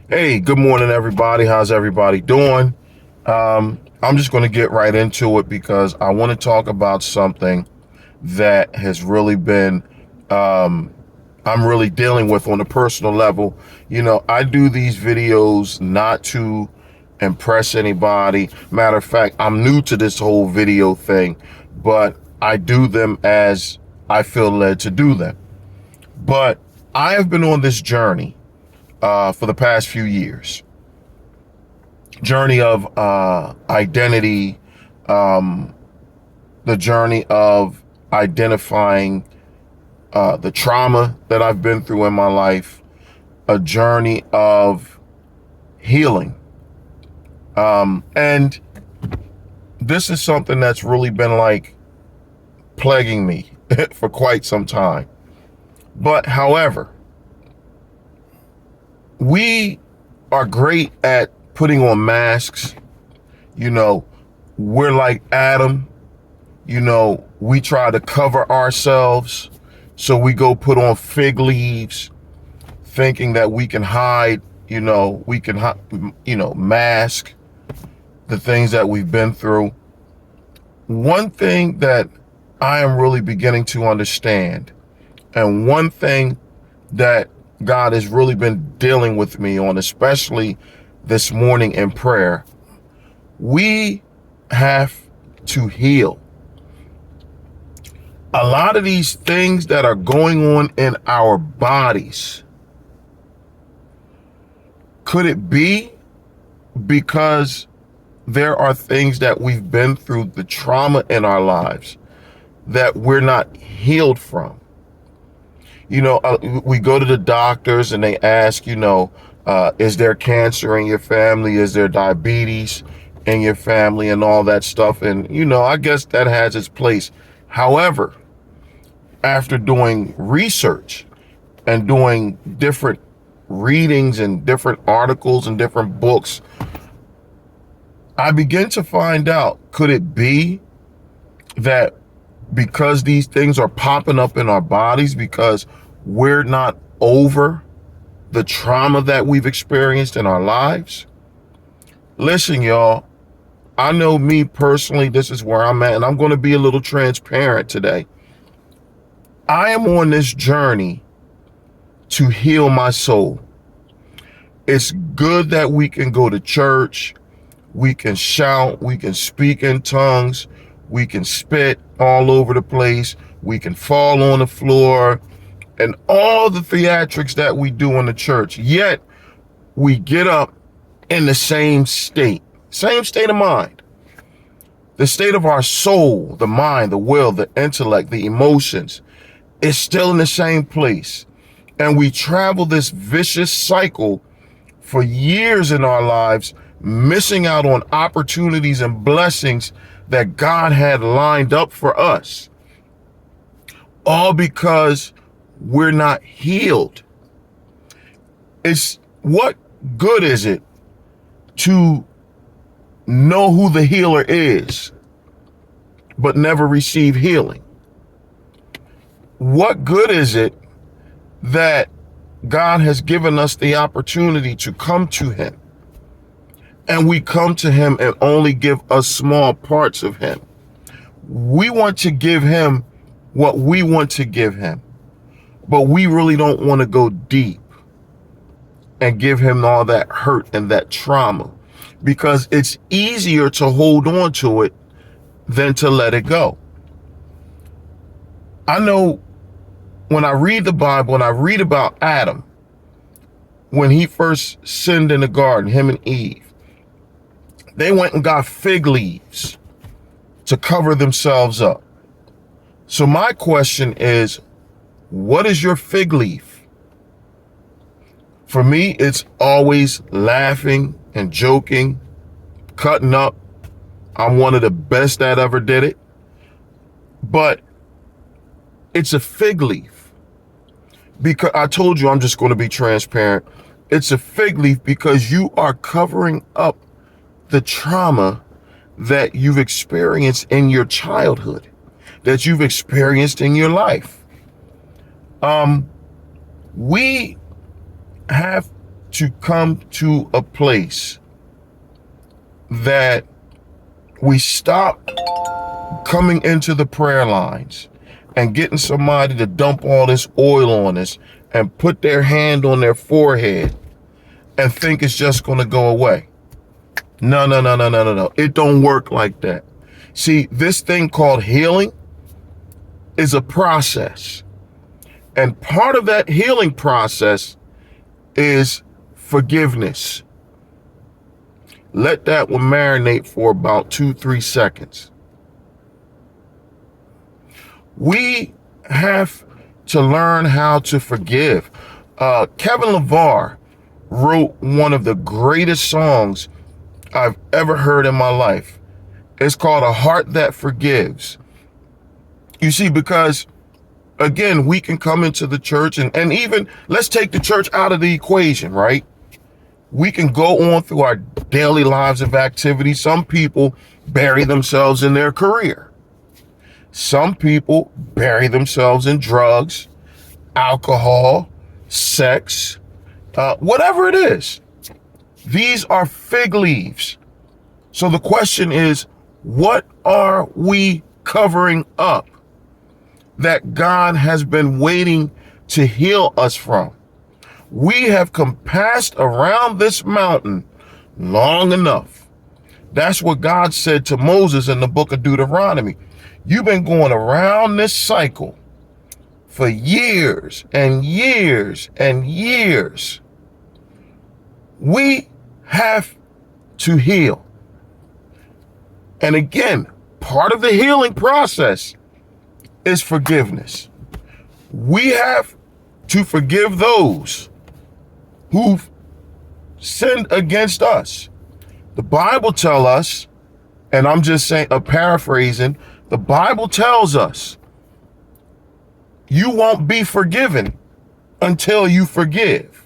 Hey, good morning, everybody. How's everybody doing? I'm just going to get right into it because I want to talk about something that has really been, um, I'm really dealing with on a personal level. I do these videos not to impress anybody. Matter of fact, I'm new to this whole video thing, but I do them as I feel led to do them. But I have been on this journey for the past few years. Journey of identity, um, the journey of identifying the trauma that I've been through in my life, a journey of healing. And this is something that's really been like plaguing me for quite some time. But however, we are great at putting on masks. You know, we're like Adam. We try to cover ourselves. So we go put on fig leaves thinking that we can hide, we can, mask the things that we've been through. One thing that I am really beginning to understand, and one thing that God has really been dealing with me on, especially this morning in prayer, we have to heal. A lot of these things that are going on in our bodies, could it be because there are things that we've been through, the trauma in our lives that we're not healed from? We go to the doctors and they ask, is there cancer in your family? Is there diabetes in your family and all that stuff? And, I guess that has its place. However, after doing research and doing different readings and different articles and different books, I begin to find out, could it be that because these things are popping up in our bodies because we're not over the trauma that we've experienced in our lives? Listen, y'all, I know me personally, this is where I'm at, and I'm going to be a little transparent today. I am on this journey to heal my soul. It's good that we can go to church, we can shout, we can speak in tongues, we can spit all over the place, we can fall on the floor, and all the theatrics that we do in the church. Yet we get up in the same state of mind. The state of our soul, the mind, the will, the intellect, the emotions is still in the same place. And we travel this vicious cycle for years in our lives, missing out on opportunities and blessings that God had lined up for us. All because we're not healed. What good is it to know who the healer is, but never receive healing? What good is it that God has given us the opportunity to come to him, and we come to him and only give us small parts of him? We want to give him what we want to give him, but we really don't want to go deep and give him all that hurt and that trauma, because it's easier to hold on to it than to let it go. I know when I read the Bible and I read about Adam, when he first sinned in the garden, him and Eve, they went and got fig leaves to cover themselves up. So my question is, what is your fig leaf? For me, it's always laughing and joking, cutting up. I'm one of the best that ever did it. But it's a fig leaf. Because I told you, I'm just going to be transparent. It's a fig leaf because you are covering up the trauma that you've experienced in your childhood, that you've experienced in your life. We have to come to a place that we stop coming into the prayer lines and getting somebody to dump all this oil on us and put their hand on their forehead and think it's just going to go away. No, no, no, no, no, no, no. It don't work like that. See, this thing called healing is a process. And part of that healing process is forgiveness. Let that one marinate for about 2-3 seconds. We have to learn how to forgive. Kevin LeVar wrote one of the greatest songs I've ever heard in my life. It's called A Heart That Forgives. You see, because again, we can come into the church and even let's take the church out of the equation, right? We can go on through our daily lives of activity. Some people bury themselves in their career. Some people bury themselves in drugs, alcohol, sex, whatever it is. These are fig leaves. So the question is, what are we covering up that God has been waiting to heal us from? We have compassed around this mountain long enough. That's what God said to Moses in the book of Deuteronomy. You've been going around this cycle for years and years and years. We have to heal. And again, part of the healing process is forgiveness. We have to forgive those who've sinned against us. The Bible tells us, and I'm just saying, paraphrasing, the Bible tells us you won't be forgiven until you forgive.